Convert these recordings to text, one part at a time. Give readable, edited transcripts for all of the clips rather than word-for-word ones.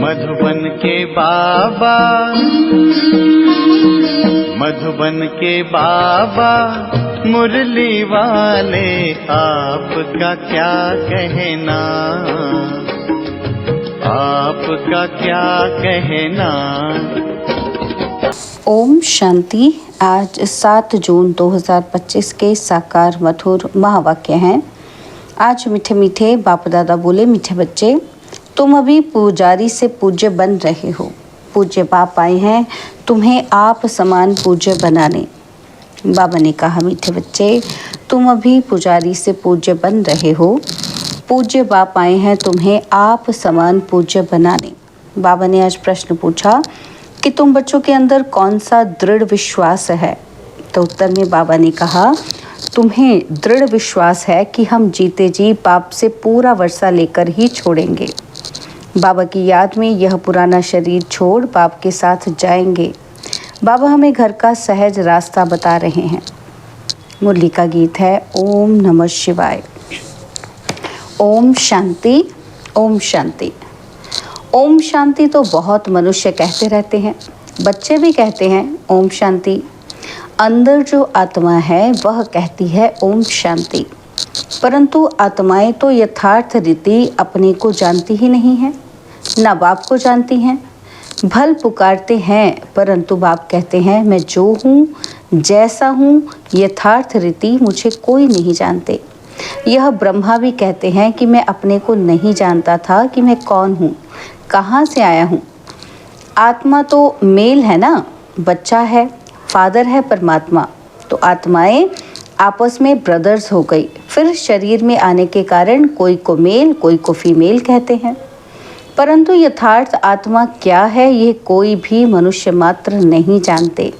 मधुबन के बाबा, मधुबन के बाबा मुरली वाले, आपका क्या कहना, आपका क्या कहना। ओम शांति। आज 7 जून 2025 के साकार मधुर महावाक्य हैं। आज मीठे मीठे बाप दादा बोले, मीठे बच्चे, तुम अभी पुजारी से पूज्य बन रहे हो। पूज्य बाप आए हैं तुम्हें आप समान पूज्य बनाने। बाबा ने कहा, मीठे बच्चे, तुम अभी पुजारी से पूज्य बन रहे हो। पूज्य बाप आए हैं तुम्हें आप समान पूज्य बनाने। बाबा ने आज प्रश्न पूछा कि तुम बच्चों के अंदर कौन सा दृढ़ विश्वास है। तो उत्तर में बाबा ने कहा, तुम्हें दृढ़ विश्वास है कि हम जीते जी बाप से पूरा वर्षा लेकर ही छोड़ेंगे। बाबा की याद में यह पुराना शरीर छोड़ बाप के साथ जाएंगे। बाबा हमें घर का सहज रास्ता बता रहे हैं। मुरली का गीत है ओम नमः शिवाय। ओम शांति, ओम शांति। ओम शांति तो बहुत मनुष्य कहते रहते हैं, बच्चे भी कहते हैं ओम शांति। अंदर जो आत्मा है वह कहती है ओम शांति, परंतु आत्माएं तो यथार्थ रीति अपने को जानती ही नहीं है, ना बाप को जानती हैं। भल पुकारते हैं परंतु बाप कहते हैं मैं जो हूँ, जैसा हूँ, यथार्थ रीति मुझे कोई नहीं जानते। यह ब्रह्मा भी कहते हैं कि मैं अपने को नहीं जानता था कि मैं कौन हूँ, कहाँ से आया हूँ। आत्मा तो मेल है ना, बच्चा है, फादर है परमात्मा। तो आत्माएं आपस में ब्रदर्स हो गई। फिर शरीर में आने के कारण कोई को मेल, कोई को फीमेल कहते हैं, परंतु यथार्थ आत्मा क्या है ये कोई भी मनुष्य मात्र नहीं जानते।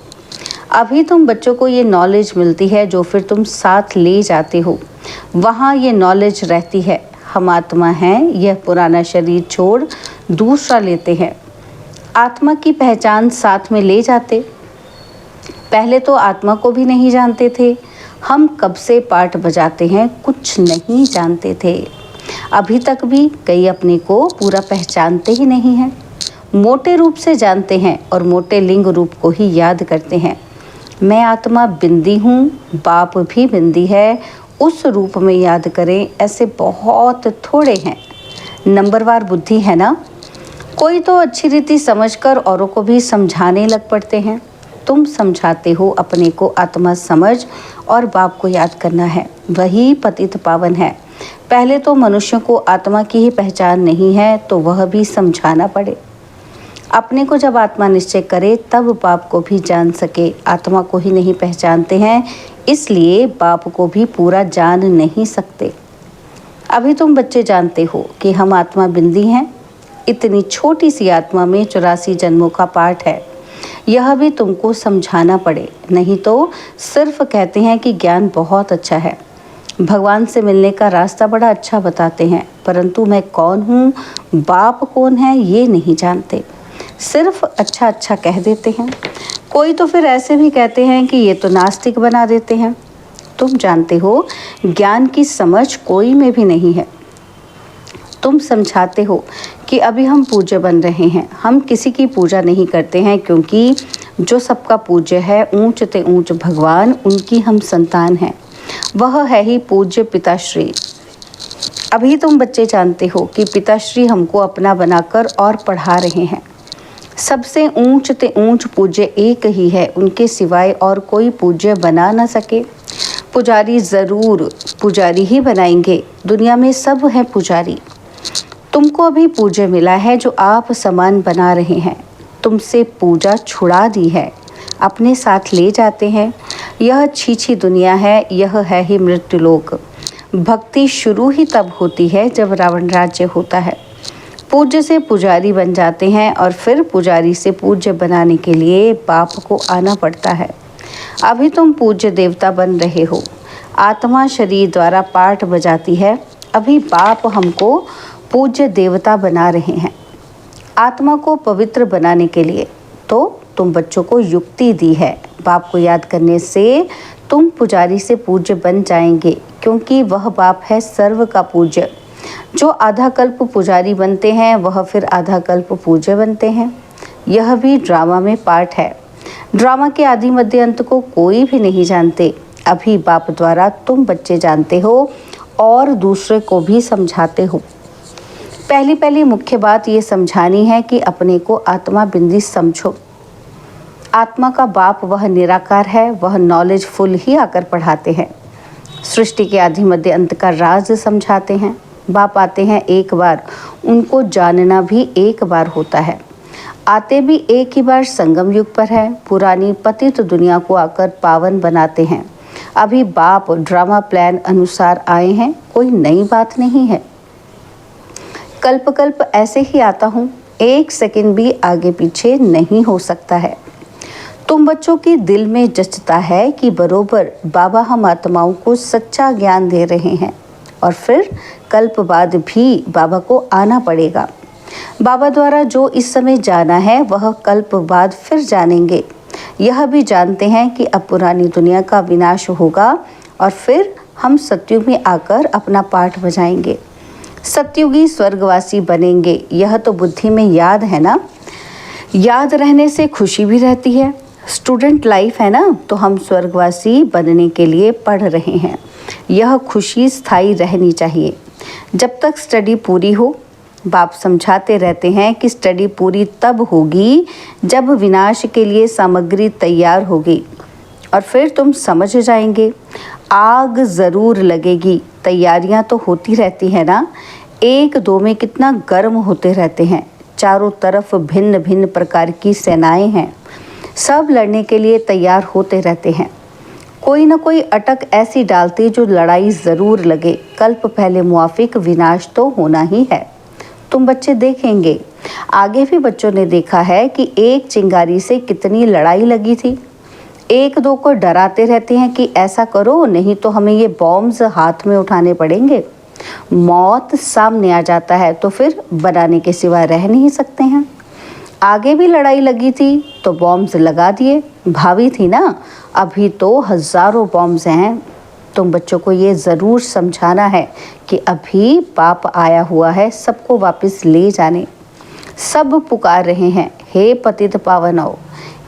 अभी तुम बच्चों को ये नॉलेज मिलती है जो फिर तुम साथ ले जाते हो, वहाँ ये नॉलेज रहती है। हम आत्मा हैं, यह पुराना शरीर छोड़ दूसरा लेते हैं। आत्मा की पहचान साथ में ले जाते। पहले तो आत्मा को भी नहीं जानते थे। हम कब से पाठ बजाते हैं, कुछ नहीं जानते थे। अभी तक भी कई अपने को पूरा पहचानते ही नहीं हैं। मोटे रूप से जानते हैं और मोटे लिंग रूप को ही याद करते हैं। मैं आत्मा बिंदी हूँ, बाप भी बिंदी है, उस रूप में याद करें, ऐसे बहुत थोड़े हैं। नंबरवार बुद्धि है ना। कोई तो अच्छी रीति समझकर औरों को भी समझाने लग पड़ते हैं। तुम समझाते हो अपने को आत्मा समझ और बाप को याद करना है, वही पतित पावन है। पहले तो मनुष्यों को आत्मा की ही पहचान नहीं है तो वह भी समझाना पड़े। अपने को जब आत्मा निश्चय करे तब बाप को भी जान सके। आत्मा को ही नहीं पहचानते हैं, इसलिए बाप को भी पूरा जान नहीं सकते। अभी तुम बच्चे जानते हो कि हम आत्मा बिंदी हैं। इतनी छोटी सी आत्मा में 84 जन्मों का पाठ है। यह भी तुमको समझाना पड़े, नहीं तो सिर्फ कहते हैं कि ज्ञान बहुत अच्छा है, भगवान से मिलने का रास्ता बड़ा अच्छा बताते हैं, परंतु मैं कौन हूँ, बाप कौन है ये नहीं जानते। सिर्फ अच्छा अच्छा कह देते हैं। कोई तो फिर ऐसे भी कहते हैं कि ये तो नास्तिक बना देते हैं। तुम जानते हो ज्ञान की समझ कोई में भी नहीं है। तुम समझाते हो कि अभी हम पूज्य बन रहे हैं। हम किसी की पूजा नहीं करते हैं, क्योंकि जो सबका पूज्य है, ऊंच ते ऊंच भगवान, उनकी हम संतान हैं। वह है ही पूज्य पिताश्री। अभी तुम बच्चे जानते हो कि पिताश्री हमको अपना बनाकर और पढ़ा रहे हैं। सबसे ऊंच ते ऊंच पूज्य एक ही है, उनके सिवाय और कोई पूज्य बना न सके। पुजारी ज़रूर पुजारी ही बनाएंगे। दुनिया में सब हैं पुजारी। तुमको अभी पूज्य मिला है जो आप समान बना रहे हैं। तुमसे पूजा छुड़ा दी है, अपने साथ ले जाते हैं। यह छीछी दुनिया है, यह है ही मृत्यु लोक। भक्ति शुरू ही तब होती है जब रावण राज्य होता है। पूज्य से पुजारी बन जाते हैं और फिर पुजारी से पूज्य बनाने के लिए बाप को आना पड़ता है। अभी तुम पूज्य देवता बन रहे हो। आत्मा शरीर द्वारा पाठ बजाती है। अभी बाप हमको पूज्य देवता बना रहे हैं, आत्मा को पवित्र बनाने के लिए। तो तुम बच्चों को युक्ति दी है। बाप को याद करने से तुम पुजारी से पूज्य बन जाएंगे, क्योंकि वह बाप है सर्व का पूज्य। जो आधा कल्प पुजारी बनते हैं वह फिर आधा कल्प पूज्य बनते हैं। यह भी ड्रामा में पार्ट है। ड्रामा के आदि मध्य अंत को कोई भी नहीं जानते। अभी बाप द्वारा तुम बच्चे जानते हो और दूसरे को भी समझाते हो। पहली मुख्य बात ये समझानी है कि अपने को आत्मा बिंदी समझो। आत्मा का बाप वह निराकार है, वह नॉलेज फुल ही आकर पढ़ाते हैं। सृष्टि के आदि मध्य अंत का राज समझाते हैं। बाप आते हैं एक बार, उनको जानना भी एक बार होता है। आते भी एक ही बार संगम युग पर है। पुरानी पतित दुनिया को आकर पावन बनाते हैं। अभी बाप ड्रामा प्लान अनुसार आए हैं, कोई नई बात नहीं है। कल्प कल्प ऐसे ही आता हूँ, एक सेकंड भी आगे पीछे नहीं हो सकता है। तुम बच्चों के दिल में जचता है कि बरोबर बाबा हम आत्माओं को सच्चा ज्ञान दे रहे हैं और फिर कल्प बाद भी बाबा को आना पड़ेगा। बाबा द्वारा जो इस समय जाना है वह कल्प बाद फिर जानेंगे। यह भी जानते हैं कि अब पुरानी दुनिया का विनाश होगा और फिर हम सतयुग में आकर अपना पाठ बजाएंगे। सतयुगी स्वर्गवासी बनेंगे। यह तो बुद्धि में याद है ना। याद रहने से खुशी भी रहती है। स्टूडेंट लाइफ है ना, तो हम स्वर्गवासी बनने के लिए पढ़ रहे हैं। यह खुशी स्थायी रहनी चाहिए जब तक स्टडी पूरी हो। बाप समझाते रहते हैं कि स्टडी पूरी तब होगी जब विनाश के लिए सामग्री तैयार होगी और फिर तुम समझ जाएंगे। आग ज़रूर लगेगी। तैयारियां तो होती रहती है ना। एक दो में कितना गर्म होते रहते हैं। चारों तरफ भिन्न भिन्न प्रकार की सेनाएं हैं। सब लड़ने के लिए तैयार होते रहते हैं। कोई न कोई अटक ऐसी डालती जो लड़ाई ज़रूर लगे। कल्प पहले मुआफिक विनाश तो होना ही है। तुम बच्चे देखेंगे, आगे भी बच्चों ने देखा है कि एक चिंगारी से कितनी लड़ाई लगी थी। एक दो को डराते रहते हैं कि ऐसा करो नहीं तो हमें ये बॉम्ब्स हाथ में उठाने पड़ेंगे। मौत सामने आ जाता है तो फिर बनाने के सिवा रह नहीं सकते हैं। आगे भी लड़ाई लगी थी तो बॉम्ब्स लगा दिए, भावी थी ना। अभी तो हज़ारों बॉम्ब्स हैं। तुम बच्चों को ये ज़रूर समझाना है कि अभी बाप आया हुआ है सबको वापस ले जाने। सब पुकार रहे हैं, हे पतित पावन आओ,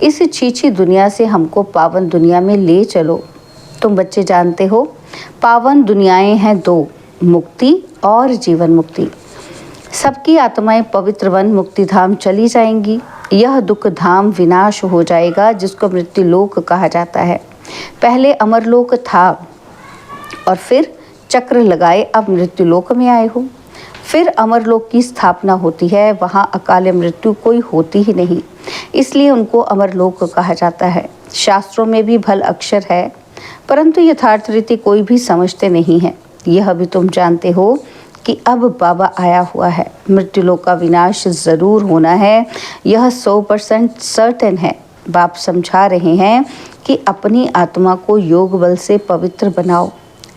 इस छीछी दुनिया से हमको पावन दुनिया में ले चलो। तुम बच्चे जानते हो पावन दुनियाएं हैं दो, मुक्ति और जीवन मुक्ति। सबकी आत्माएं पवित्र वन मुक्ति धाम चली जाएंगी। यह दुख धाम विनाश हो जाएगा जिसको मृत्यु लोक कहा जाता है। पहले अमरलोक था और फिर चक्र लगाए अब मृत्यु लोक में आए हो। फिर अमरलोक की स्थापना होती है। वहाँ अकाल मृत्यु कोई होती ही नहीं, इसलिए उनको अमरलोक कहा जाता है। शास्त्रों में भी भल अक्षर है, परंतु यथार्थ रीति कोई भी समझते नहीं है। यह भी तुम जानते हो कि अब बाबा आया हुआ है। मृत्यु लोक का विनाश ज़रूर होना है, यह 100% सर्टेन है। बाप समझा रहे हैं कि अपनी आत्मा को योग बल से पवित्र बनाओ।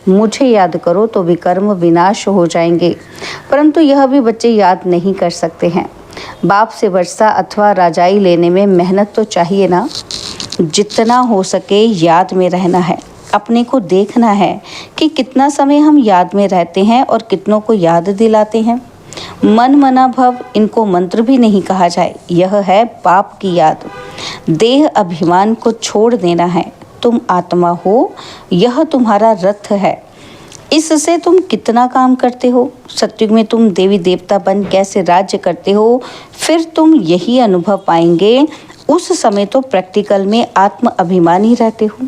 मुझे याद करो तो विकर्म विनाश हो जाएंगे, परंतु यह भी बच्चे याद नहीं कर सकते हैं। बाप से वर्षा अथवा राजाई लेने में मेहनत तो चाहिए ना। जितना हो सके याद में रहना है। अपने को देखना है कि कितना समय हम याद में रहते हैं और कितनों को याद दिलाते हैं। मन मना भव, इनको मंत्र भी नहीं कहा जाए। यह है बाप की याद। देह अभिमान को छोड़ देना है। तुम आत्मा हो, यह तुम्हारा रथ है। इससे तुम कितना काम करते हो। सतयुग में तुम देवी देवता बन कैसे राज्य करते हो, फिर तुम यही अनुभव पाएंगे। उस समय तो प्रैक्टिकल में आत्म अभिमानी रहते हो।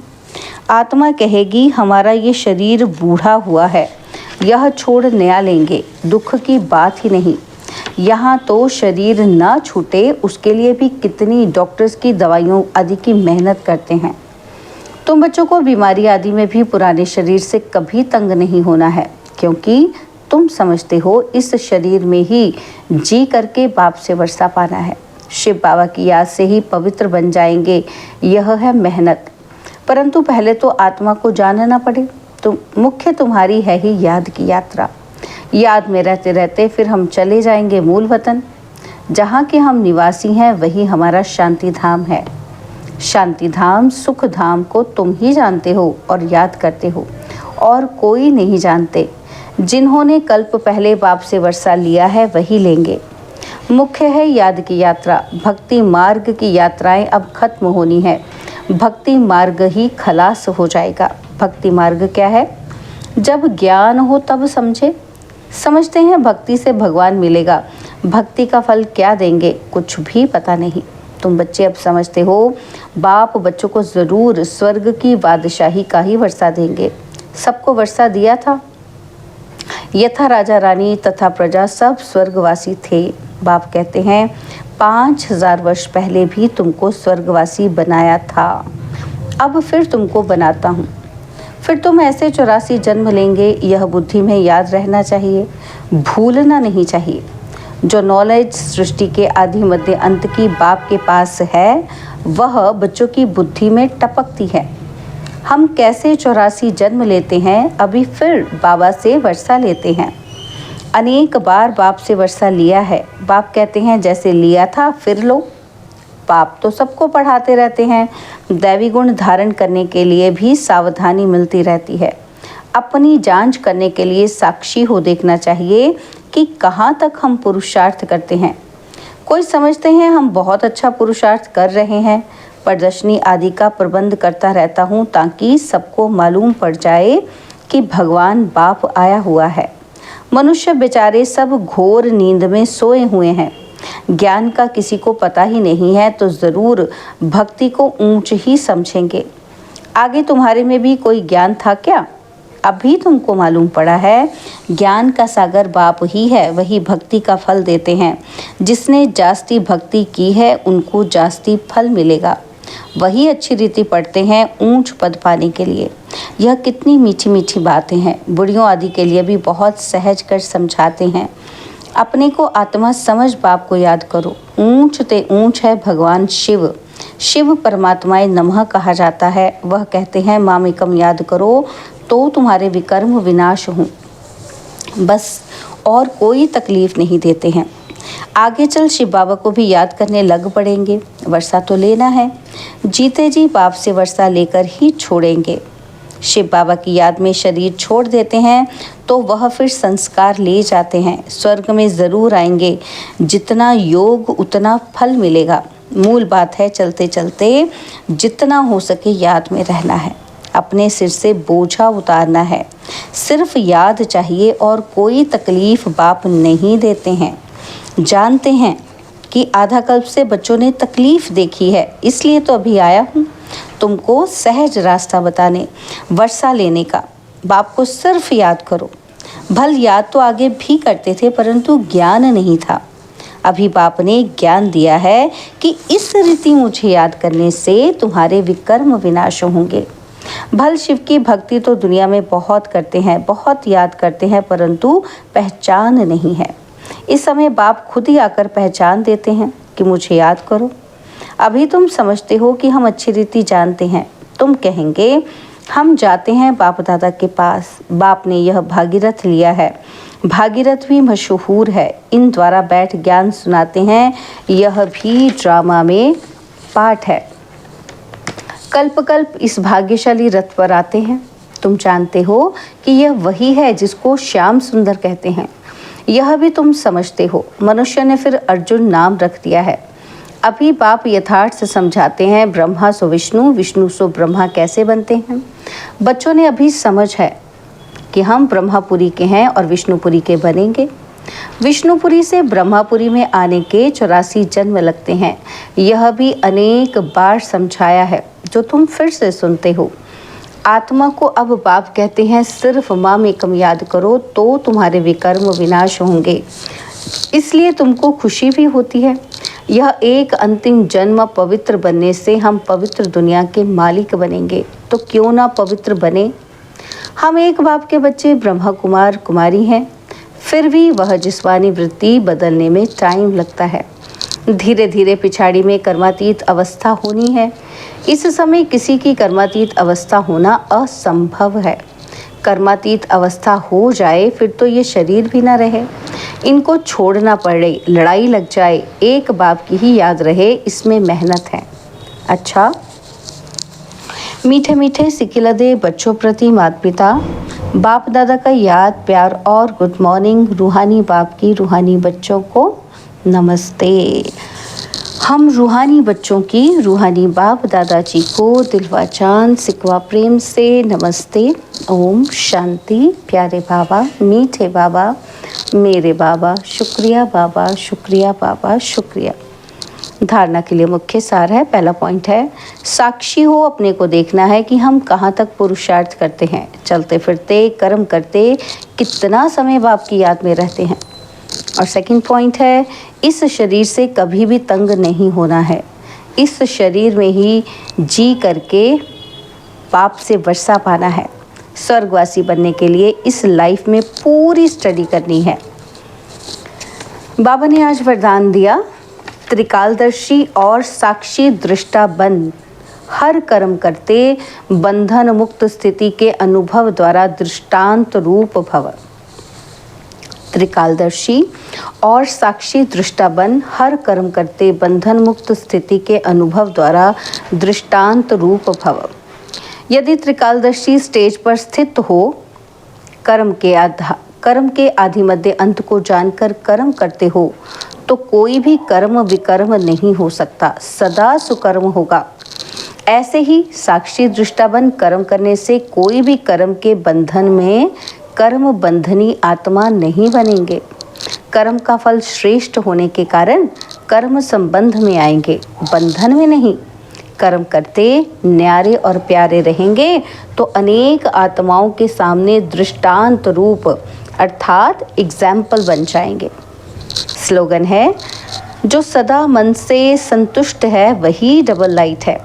आत्मा कहेगी हमारा ये शरीर बूढ़ा हुआ है, यह छोड़ नया लेंगे। दुख की बात ही नहीं। यहाँ तो शरीर ना छूटे उसके लिए भी कितनी डॉक्टर्स की दवाइयों आदि की मेहनत करते हैं। तुम बच्चों को बीमारी आदि में भी पुराने शरीर से कभी तंग नहीं होना है, क्योंकि तुम समझते हो इस शरीर में ही जी करके बाप से वर्षा पाना है। शिव बाबा की याद से ही पवित्र बन जाएंगे। यह है मेहनत, परंतु पहले तो आत्मा को जानना पड़े। तो मुख्य तुम्हारी है ही याद की यात्रा। याद में रहते रहते फिर हम चले जाएंगे मूल वतन। जहाँ के हम निवासी हैं वही हमारा शांति धाम है। शांति धाम सुख धाम को तुम ही जानते हो और याद करते हो, और कोई नहीं जानते। जिन्होंने कल्प पहले बाप से वर्षा लिया है वही लेंगे। मुख्य है याद की यात्रा। भक्ति मार्ग की यात्राएं अब खत्म होनी है। भक्ति मार्ग ही खलास हो जाएगा। भक्ति मार्ग क्या है? जब ज्ञान हो तब समझते हैं भक्ति से भगवान मिलेगा। भक्ति का फल क्या देंगे, कुछ भी पता नहीं। तुम बच्चे अब समझते हो, बाप बच्चों को ज़रूर स्वर्ग की बादशाही का ही वर्षा देंगे। सबको वर्षा दिया था। यथा राजा रानी तथा प्रजा सब स्वर्गवासी थे। बाप कहते हैं 5000 वर्ष पहले भी तुमको स्वर्गवासी बनाया था, अब फिर तुमको बनाता हूँ। फिर तुम ऐसे 84 जन्म लेंगे। यह बुद्धि में याद रहना चाहिए, भूलना नहीं चाहिए। जो नॉलेज सृष्टि के आदि मध्य अंत की बाप के पास है, वह बच्चों की बुद्धि में टपकती है। हम कैसे 84 जन्म लेते हैं, अभी फिर बाबा से वर्षा लेते हैं। अनेक बार बाप से वर्षा लिया है। बाप कहते हैं जैसे लिया था फिर लो। बाप तो सबको पढ़ाते रहते हैं। दैवी गुण धारण करने के लिए भी सावधानी मिलती रहती है। अपनी जांच करने के लिए साक्षी हो देखना चाहिए कि कहाँ तक हम पुरुषार्थ करते हैं। कोई समझते हैं हम बहुत अच्छा पुरुषार्थ कर रहे हैं। प्रदर्शनी आदि का प्रबंध करता रहता हूँ ताकि सबको मालूम पड़ जाए कि भगवान बाप आया हुआ है। मनुष्य बेचारे सब घोर नींद में सोए हुए हैं। ज्ञान का किसी को पता ही नहीं है तो ज़रूर भक्ति को ऊंच ही समझेंगे। आगे तुम्हारे में भी कोई ज्ञान था क्या? अभी तुमको मालूम पड़ा है ज्ञान का सागर बाप ही है। वही भक्ति का फल देते हैं। जिसने जास्ती भक्ति की है उनको जास्ती फल मिलेगा। वही अच्छी रीति पढ़ते हैं ऊंच पद पाने के लिए। यह कितनी मीठी मीठी बातें हैं। बुढ़ियों आदि के लिए भी बहुत सहज कर समझाते हैं। अपने को आत्मा समझ बाप को याद करो। ऊंच ते ऊंच है भगवान शिव। शिव परमात्माए नमः कहा जाता है। वह कहते हैं मामेकम याद करो तो तुम्हारे विकर्म विनाश हों। बस और कोई तकलीफ नहीं देते हैं। आगे चल शिव बाबा को भी याद करने लग पड़ेंगे। वर्षा तो लेना है। जीते जी बाप से वर्षा लेकर ही छोड़ेंगे। शिव बाबा की याद में शरीर छोड़ देते हैं तो वह फिर संस्कार ले जाते हैं। स्वर्ग में ज़रूर आएंगे। जितना योग उतना फल मिलेगा। मूल बात है चलते चलते जितना हो सके याद में रहना है। अपने सिर से बोझा उतारना है। सिर्फ याद चाहिए और कोई तकलीफ बाप नहीं देते हैं। जानते हैं कि आधा कल्प से बच्चों ने तकलीफ देखी है, इसलिए तो अभी आया हूँ तुमको सहज रास्ता बताने, वर्षा लेने का। बाप को सिर्फ याद करो। भल याद तो आगे भी करते थे परंतु ज्ञान नहीं था। अभी बाप ने ज्ञान दिया है कि इस रीति मुझे याद करने से तुम्हारे विकर्म विनाश होंगे। भल शिव की भक्ति तो दुनिया में बहुत करते हैं, बहुत याद करते हैं परंतु पहचान नहीं है। इस समय बाप खुद ही आकर पहचान देते हैं कि मुझे याद करो। अभी तुम समझते हो कि हम अच्छी रीति जानते हैं। तुम कहेंगे हम जाते हैं बाप दादा के पास। बाप ने यह भागीरथ लिया है। भागीरथ भी मशहूर है। इन द्वारा बैठ ज्ञान सुनाते हैं। यह भी ड्रामा में पाठ है। कल्प कल्प इस भाग्यशाली रथ पर आते हैं। तुम जानते हो कि यह वही है जिसको श्याम सुंदर कहते हैं। यह भी तुम समझते हो। मनुष्य ने फिर अर्जुन नाम रख दिया है। अभी बाप यथार्थ से समझाते हैं ब्रह्मा सो विष्णु, विष्णु सो ब्रह्मा कैसे बनते हैं। बच्चों ने अभी समझ है कि हम ब्रह्मापुरी के हैं और विष्णुपुरी के बनेंगे। विष्णुपुरी से ब्रह्मापुरी में आने के 84 जन्म लगते हैं। यह भी अनेक बार समझाया है जो तुम फिर से सुनते हो। आत्मा को अब बाप कहते हैं सिर्फ मामेकम याद करो तो तुम्हारे विकर्म विनाश होंगे। इसलिए तुमको खुशी भी होती है। यह एक अंतिम जन्म पवित्र बनने से हम पवित्र दुनिया के मालिक बनेंगे। तो क्यों ना पवित्र बने। हम एक बाप के बच्चे ब्रह्मा कुमार कुमारी हैं। फिर भी वह जिस्मानी वृत्ति बदलने में टाइम लगता है। धीरे धीरे पिछाड़ी में कर्मातीत अवस्था होनी है। इस समय किसी की कर्मातीत अवस्था होना असंभव है। कर्मातीत अवस्था हो जाए फिर तो ये शरीर भी ना रहे। इनको छोड़ना पड़े, लड़ाई लग जाए, एक बाप की ही याद रहे, इसमें मेहनत है। अच्छा, मीठे मीठे सिकिलदे बच्चों प्रति माता पिता, बाप दादा का याद प्यार और गुड मॉर्निंग। रूहानी बाप की रूहानी बच्चों को नमस्ते। हम रूहानी बच्चों की रूहानी बाप दादाजी को दिलवा चांद सिकवा प्रेम से नमस्ते। ओम शांति। प्यारे बाबा, मीठे बाबा, मेरे बाबा, शुक्रिया बाबा, शुक्रिया बाबा, शुक्रिया। धारणा के लिए मुख्य सार है। पहला पॉइंट है, साक्षी हो, अपने को देखना है कि हम कहाँ तक पुरुषार्थ करते हैं, चलते फिरते कर्म करते कितना समय बाप की याद में रहते हैं। और सेकंड पॉइंट है, इस शरीर से कभी भी तंग नहीं होना है, इस शरीर में ही जी करके पाप से वर्षा पाना है। स्वर्गवासी बनने के लिए इस लाइफ में पूरी स्टडी करनी है। बाबा ने आज वरदान दिया, त्रिकालदर्शी और साक्षी दृष्टा बन, हर कर्म करते बंधन मुक्त स्थिति के अनुभव द्वारा दृष्टांत रूप भव। त्रिकालदर्शी और साक्षी दृष्टा बन, हर कर्म करते बंधन मुक्त स्थिति के अनुभव द्वारा दृष्टांत रूप भव। यदि त्रिकालदर्शी स्टेज पर स्थित हो, कर्म के आदि मध्य अंत को जानकर कर्म करते हो, तो कोई भी कर्म विकर्म नहीं हो सकता, सदा सुकर्म होगा। ऐसे ही साक्षी दृष्टा बन कर्म करने से कोई भी कर्म के बंधन में कर्म बंधनी आत्मा नहीं बनेंगे। कर्म का फल श्रेष्ठ होने के कारण कर्म संबंध में आएंगे, बंधन में नहीं। कर्म करते न्यारे और प्यारे रहेंगे तो अनेक आत्माओं के सामने दृष्टांत रूप अर्थात एग्जाम्पल बन जाएंगे। स्लोगन है, जो सदा मन से संतुष्ट है वही डबल लाइट है।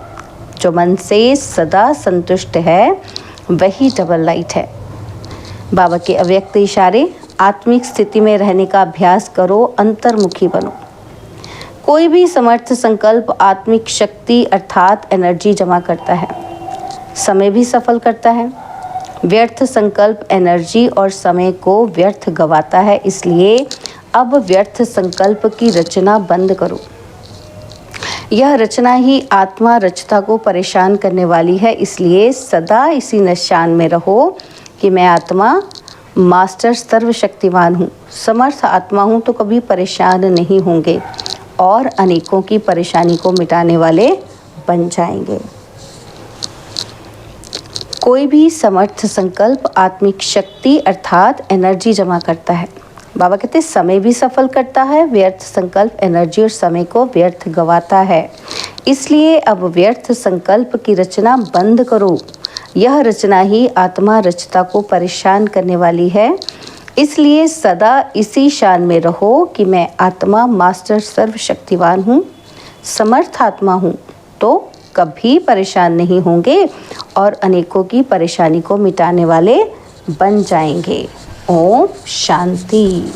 जो मन से सदा संतुष्ट है वही डबल लाइट है। बाबा के अव्यक्त इशारे, आत्मिक स्थिति में रहने का अभ्यास करो, अंतर्मुखी बनो। कोई भी समर्थ संकल्प आत्मिक शक्ति अर्थात एनर्जी जमा करता है, समय भी सफल करता है। व्यर्थ संकल्प एनर्जी और समय को व्यर्थ गवाता है, इसलिए अब व्यर्थ संकल्प की रचना बंद करो। यह रचना ही आत्मा रचता को परेशान करने वाली है, इसलिए सदा इसी निशान में रहो कि मैं आत्मा मास्टर सर्वशक्तिमान हूँ, समर्थ आत्मा हूँ, तो कभी परेशान नहीं होंगे और अनेकों की परेशानी को मिटाने वाले बन जाएंगे। कोई भी समर्थ संकल्प आत्मिक शक्ति अर्थात एनर्जी जमा करता है। बाबा कहते हैं समय भी सफल करता है, व्यर्थ संकल्प एनर्जी और समय को व्यर्थ गवाता है, इसलिए अब व्यर्थ संकल्प की रचना बंद करो। यह रचना ही आत्मा रचता को परेशान करने वाली है, इसलिए सदा इसी शान में रहो कि मैं आत्मा मास्टर सर्वशक्तिवान हूँ, समर्थ आत्मा हूँ, तो कभी परेशान नहीं होंगे और अनेकों की परेशानी को मिटाने वाले बन जाएंगे। ओम शांति।